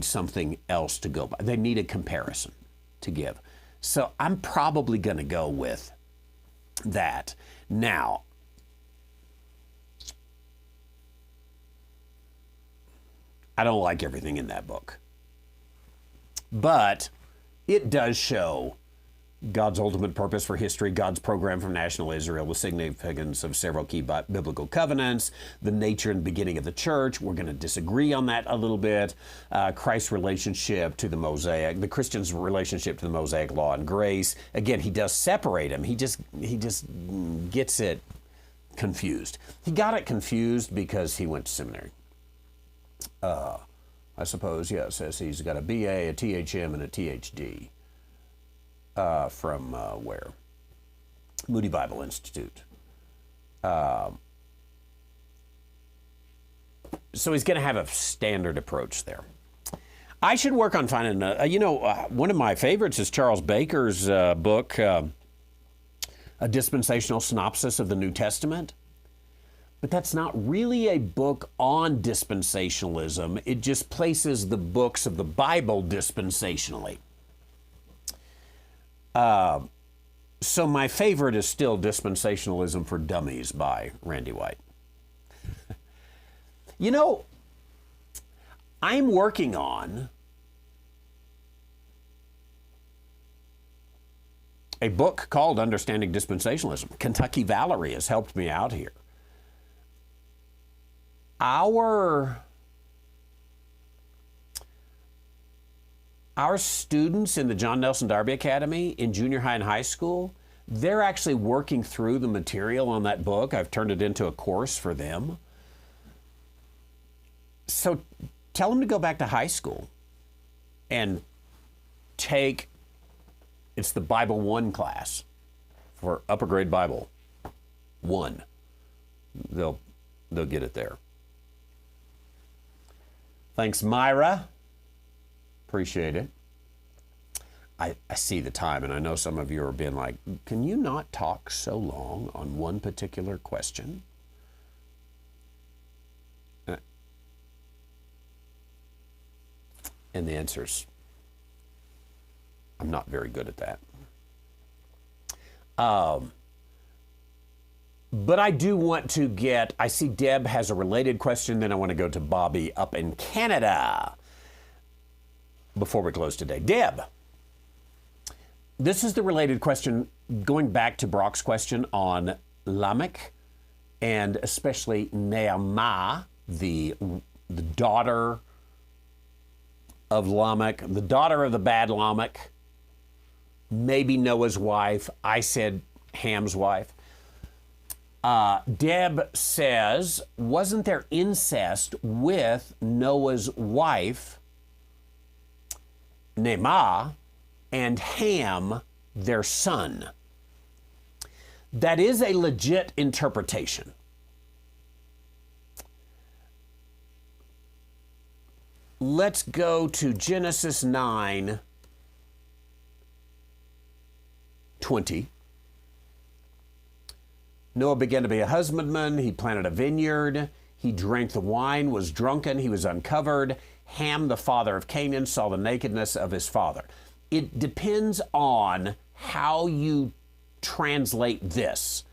something else to go by. They need a comparison to give. So I'm probably going to go with that. Now, I don't like everything in that book, but it does show God's ultimate purpose for history, God's program for national Israel, the significance of several key biblical covenants, the nature and beginning of the church. We're going to disagree on that a little bit. Christ's relationship to the Mosaic, the Christian's relationship to the Mosaic law and grace. Again, he does separate them. He just gets it confused. He got it confused because he went to seminary. I suppose, yeah, it says he's got a BA, a THM, and a THD. From where? Moody Bible Institute. So he's going to have a standard approach there. I should work on finding, one of my favorites is Charles Baker's book, A Dispensational Synopsis of the New Testament. But that's not really a book on dispensationalism. It just places the books of the Bible dispensationally. So my favorite is still Dispensationalism for Dummies by Randy White. I'm working on a book called Understanding Dispensationalism. Kentucky Valerie has helped me out here. Our students in the John Nelson Darby Academy in junior high and high school, they're actually working through the material on that book. I've turned it into a course for them. So tell them to go back to high school and it's the Bible 1 class for upper grade Bible 1. They'll get it there. Thanks, Myra. Appreciate it. I see the time, and I know some of you are being like, can you not talk so long on one particular question? And the answer's, I'm not very good at that. But I do want to I see Deb has a related question, then I want to go to Bobby up in Canada before we close today. Deb, this is the related question going back to Brock's question on Lamech and especially Naamah, the daughter of Lamech, the daughter of the bad Lamech, maybe Noah's wife. I said Ham's wife. Deb says, wasn't there incest with Noah's wife, Naamah, and Ham, their son? That is a legit interpretation. Let's go to Genesis 9:20. Noah began to be a husbandman. He planted a vineyard. He drank the wine, was drunken. He was uncovered. Ham, the father of Canaan, saw the nakedness of his father. It depends on how you translate this.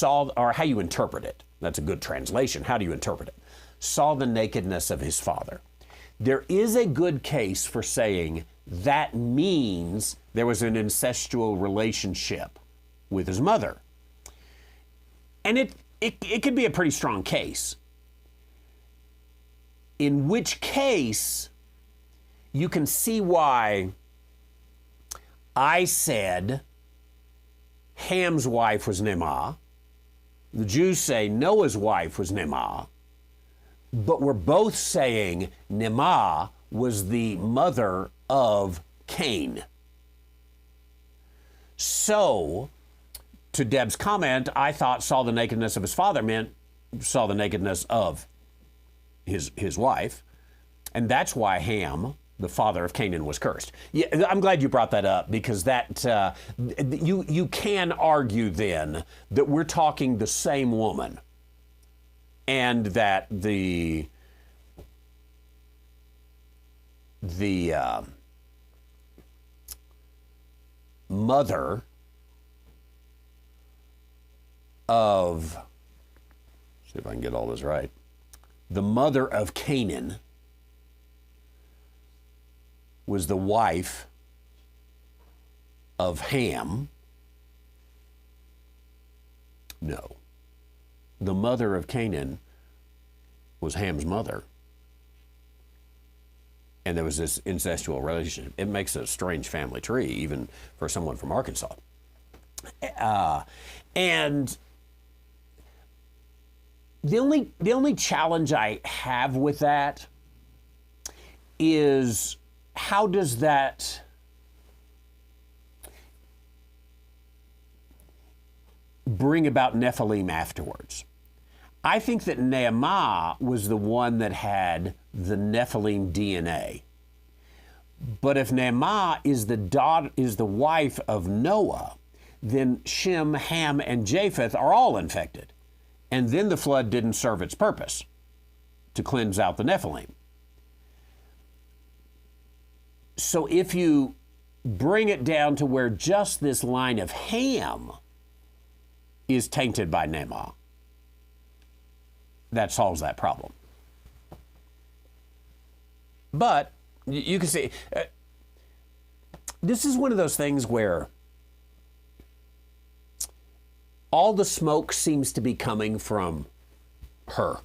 Or how you interpret it. That's a good translation. How do you interpret it? Saw the nakedness of his father. There is a good case for saying that means there was an incestual relationship with his mother. And it could be a pretty strong case. In which case, you can see why I said Ham's wife was Naamah. The Jews say Noah's wife was Naamah. But we're both saying Naamah was the mother of Cain. So, to Deb's comment, I thought saw the nakedness of his father meant saw the nakedness of his wife, and that's why Ham, the father of Canaan, was cursed. Yeah, I'm glad you brought that up, because that you can argue then that we're talking the same woman, and that the mother of, see if I can get all this right, the mother of Canaan was the wife of Ham. No. The mother of Canaan was Ham's mother. And there was this incestual relationship. It makes a strange family tree, even for someone from Arkansas. And the only challenge I have with that is, how does that bring about Nephilim afterwards? I think that Nehemiah was the one that had the Nephilim DNA. But if Nehemiah is the wife of Noah, then Shem, Ham, and Japheth are all infected. And then the flood didn't serve its purpose to cleanse out the Nephilim. So if you bring it down to where just this line of Ham is tainted by Nehemiah, that solves that problem. But you can see, this is one of those things where all the smoke seems to be coming from her.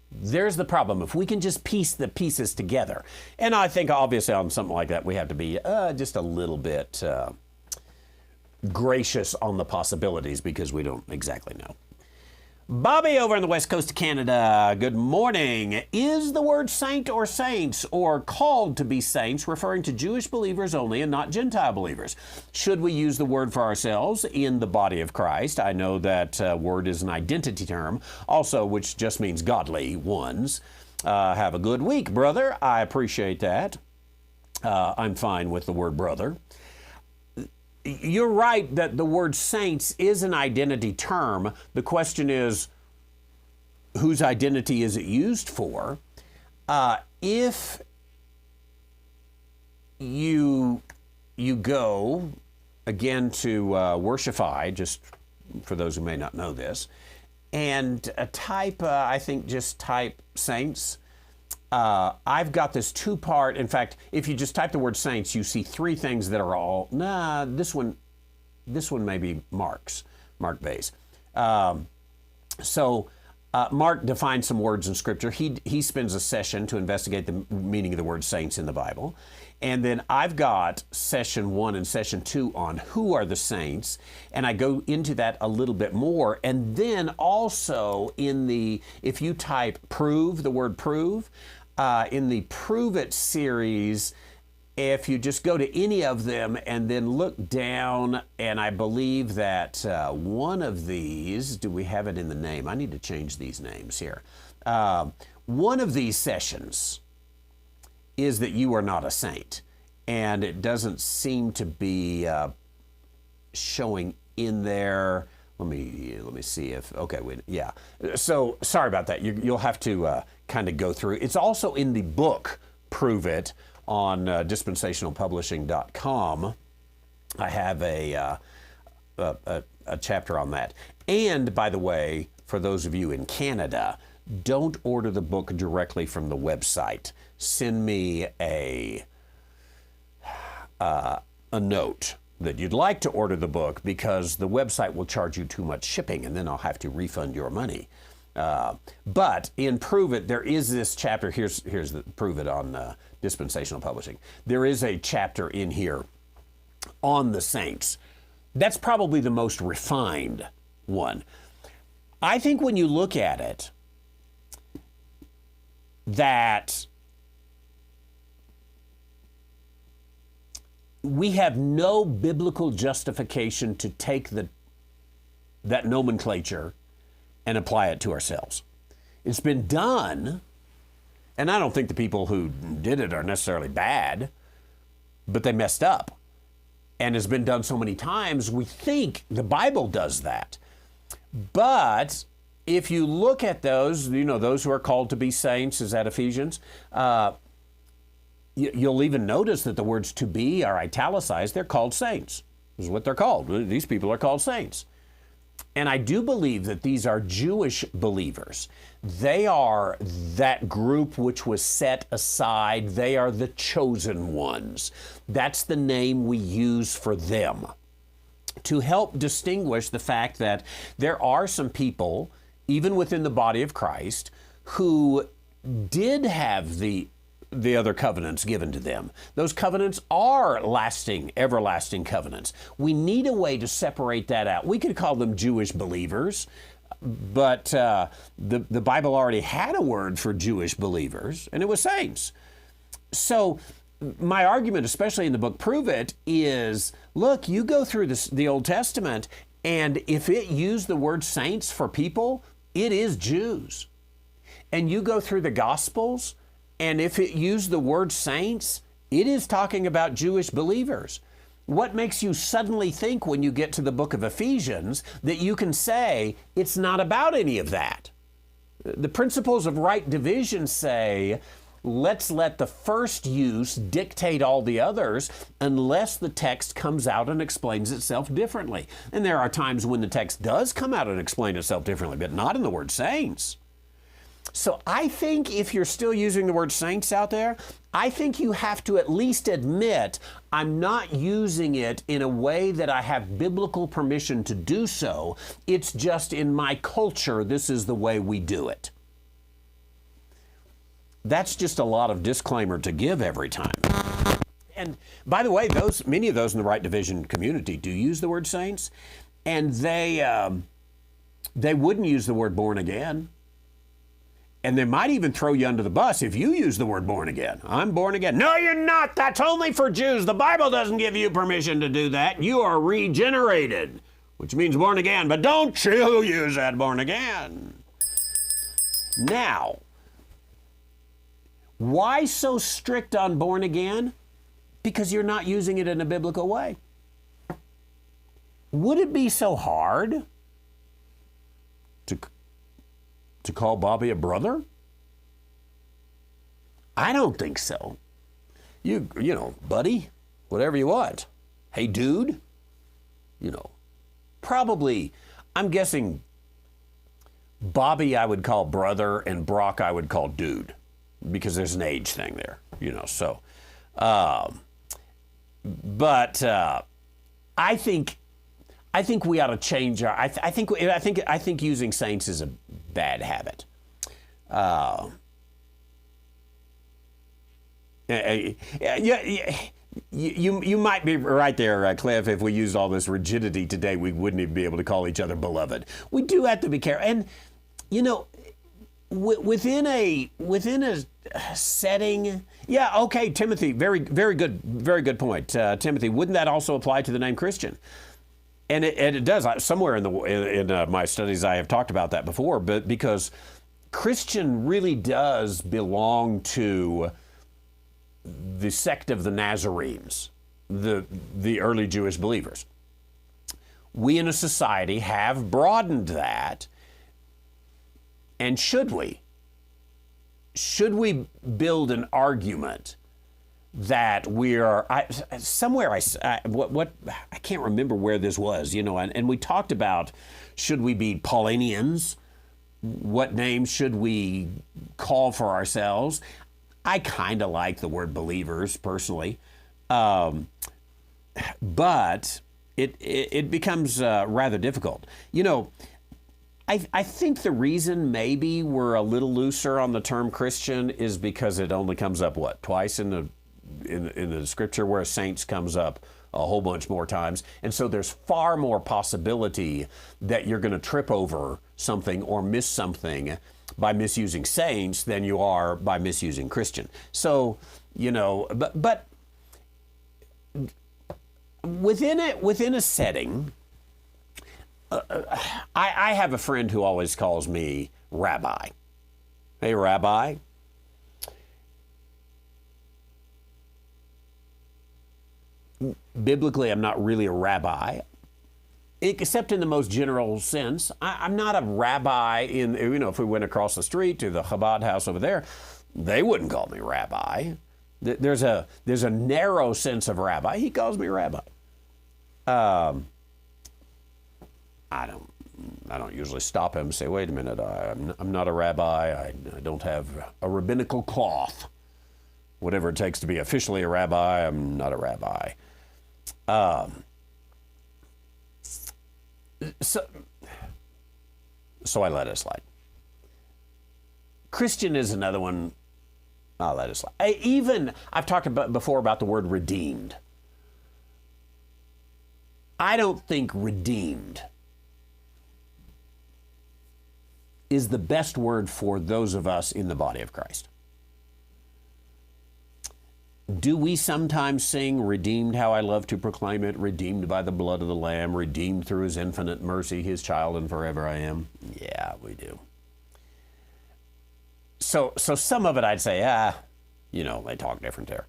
There's the problem. If we can just piece the pieces together, and I think obviously on something like that we have to be just a little bit gracious on the possibilities, because we don't exactly know. Bobby over on the west coast of Canada, good morning. Is the word saint or saints, or called to be saints, referring to Jewish believers only and not Gentile believers? Should we use the word for ourselves in the body of Christ? I know that word is an identity term, also, which just means godly ones. Have a good week, brother. I appreciate that. I'm fine with the word brother. You're right that the word saints is an identity term. The question is, whose identity is it used for? If you go, again, to Worshify, just for those who may not know this, and type, I think just type saints, I've got this two-part. In fact, if you just type the word saints, you see three things that are all, this one may be Mark Bayes. Mark defines some words in Scripture. He spends a session to investigate the meaning of the word saints in the Bible. And then I've got session 1 and session 2 on who are the saints, and I go into that a little bit more. And then also if you type prove, the word prove, in the Prove It series, if you just go to any of them and then look down, and I believe that one of these, do we have it in the name? I need to change these names here. One of these sessions is that you are not a saint, and it doesn't seem to be showing in there. Let me see if, okay, wait, yeah. So sorry about that. You'll have to kind of go through. It's also in the book Prove It on dispensationalpublishing.com. I have a chapter on that. And by the way, for those of you in Canada, don't order the book directly from the website. Send me a note that you'd like to order the book, because the website will charge you too much shipping, and then I'll have to refund your money. But in Prove It, there is this chapter. Here's the Prove It on dispensational publishing. There is a chapter in here on the saints. That's probably the most refined one. I think when you look at it, that we have no biblical justification to take that nomenclature and apply it to ourselves. It's been done, and I don't think the people who did it are necessarily bad, but they messed up. And it's been done so many times, we think the Bible does that. But if you look at those, those who are called to be saints, is that Ephesians? You'll even notice that the words to be are italicized. They're called saints. This is what they're called. These people are called saints. And I do believe that these are Jewish believers. They are that group which was set aside. They are the chosen ones. That's the name we use for them, to help distinguish the fact that there are some people, even within the body of Christ, who did have the other covenants given to them. Those covenants are lasting, everlasting covenants. We need a way to separate that out. We could call them Jewish believers, but the Bible already had a word for Jewish believers, and it was saints. So my argument, especially in the book Prove It, is, look, you go through the Old Testament, and if it used the word saints for people, it is Jews. And you go through the Gospels, and if it used the word saints, it is talking about Jewish believers. What makes you suddenly think when you get to the book of Ephesians that you can say it's not about any of that? The principles of right division say, let's let the first use dictate all the others unless the text comes out and explains itself differently. And there are times when the text does come out and explain itself differently, but not in the word saints. So I think if you're still using the word saints out there, I think you have to at least admit, I'm not using it in a way that I have biblical permission to do so. It's just in my culture, this is the way we do it. That's just a lot of disclaimer to give every time. And by the way, many of those in the right division community do use the word saints, and they wouldn't use the word born again. And they might even throw you under the bus if you use the word born again. I'm born again. No, you're not. That's only for Jews. The Bible doesn't give you permission to do that. You are regenerated, which means born again. But don't you use that born again. Now, why so strict on born again? Because you're not using it in a biblical way. Would it be so hard to call Bobby a brother? I don't think so. You know, buddy, whatever you want. Hey, dude, probably, I'm guessing Bobby I would call brother and Brock I would call dude, because there's an age thing there, so. But I think we ought to change our. I think using saints is a bad habit. You might be right there, Cliff. If we used all this rigidity today, we wouldn't even be able to call each other beloved. We do have to be careful, and within a setting. Yeah, okay, Timothy. Very good point, Timothy. Wouldn't that also apply to the name Christian? And it does. Somewhere in my studies, I have talked about that before. But because Christian really does belong to the sect of the Nazarenes, the early Jewish believers. We in a society have broadened that. And should we? Should we build an argument that we are I can't remember where this was, and we talked about, should we be Paulinians? What name should we call for ourselves? I kind of like the word believers personally, but it becomes rather difficult. I think the reason maybe we're a little looser on the term Christian is because it only comes up twice in the scripture, whereas saints comes up a whole bunch more times. And so there's far more possibility that you're going to trip over something or miss something by misusing saints than you are by misusing Christian. So, but within a setting, I have a friend who always calls me rabbi. Hey, Rabbi. Biblically, I'm not really a rabbi, except in the most general sense. I'm not a rabbi if we went across the street to the Chabad house over there, they wouldn't call me rabbi. There's a narrow sense of rabbi. He calls me rabbi. I don't usually stop him and say, wait a minute, I'm not a rabbi. I don't have a rabbinical cloth. Whatever it takes to be officially a rabbi, I'm not a rabbi. So I let it slide. Christian is another one. I'll let it slide. I've talked before about the word redeemed. I don't think redeemed is the best word for those of us in the body of Christ. Do we sometimes sing, redeemed how I love to proclaim it, redeemed by the blood of the Lamb, redeemed through his infinite mercy, his child and forever I am? Yeah, we do. So some of it I'd say, they talk different there.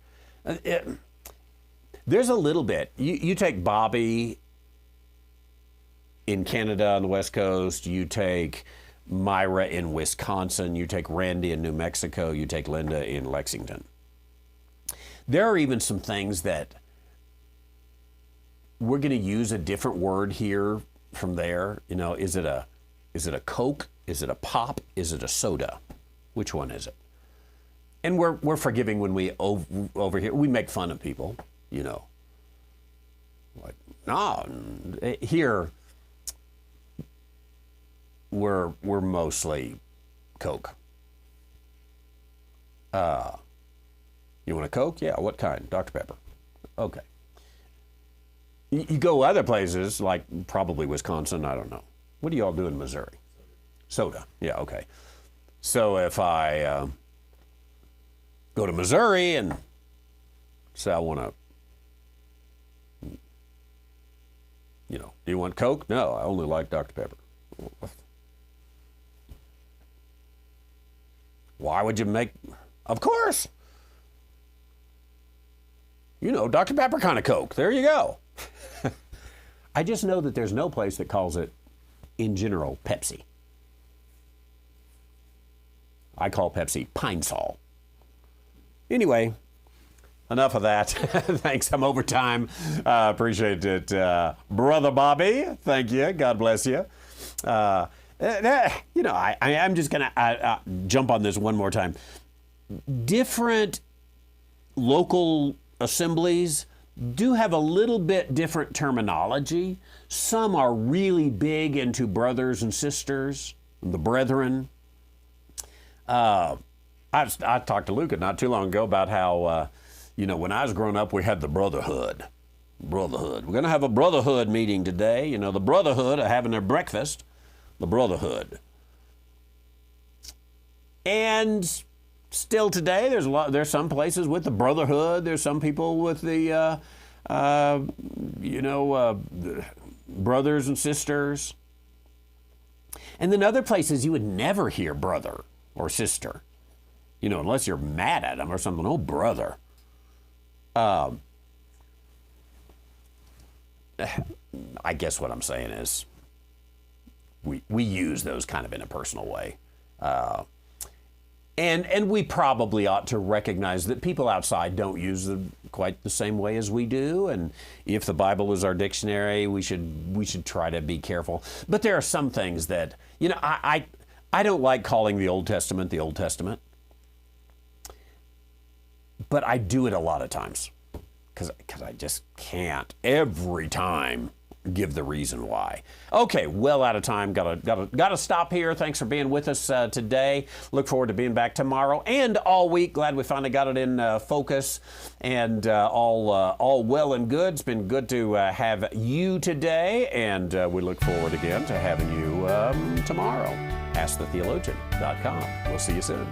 There's a little bit. You take Bobby in Canada on the West Coast, you take Myra in Wisconsin, you take Randy in New Mexico, you take Linda in Lexington. There are even some things that we're going to use a different word here from there. Is it a Coke? Is it a pop? Is it a soda? Which one is it? And we're forgiving when we over here we make fun of people. Like here we're mostly Coke. You want a Coke? Yeah, what kind? Dr. Pepper. Okay. You go other places, like probably Wisconsin, I don't know. What do y'all do in Missouri? Soda. Yeah, okay. So if I go to Missouri and say I want to, do you want Coke? No, I only like Dr. Pepper. Why would you make, of course. Dr. Pepper kind of Coke. There you go. I just know that there's no place that calls it, in general, Pepsi. I call Pepsi Pine Sol. Anyway, enough of that. Thanks. I'm over time. Appreciate it. Brother Bobby, thank you. God bless you. I'm just going to jump on this one more time. Different local assemblies do have a little bit different terminology. Some are really big into brothers and sisters, the brethren. I talked to Luca not too long ago about how, when I was growing up, we had the brotherhood. We're going to have a brotherhood meeting today. The brotherhood are having their breakfast. The brotherhood. And still today, there's some places with the brotherhood. There's some people with the, brothers and sisters. And then other places you would never hear brother or sister, unless you're mad at them or something. Oh, brother. I guess what I'm saying is we use those kind of in a personal way. And we probably ought to recognize that people outside don't use them quite the same way as we do. And if the Bible is our dictionary, we should try to be careful. But there are some things that, I don't like calling the Old Testament the Old Testament. But I do it a lot of times because I just can't every time give the reason why. Okay, well out of time. Gotta stop here. Thanks for being with us today. Look forward to being back tomorrow and all week. Glad we finally got it in focus and all well and good. It's been good to have you today, and we look forward again to having you tomorrow. AskTheTheologian.com. We'll see you soon.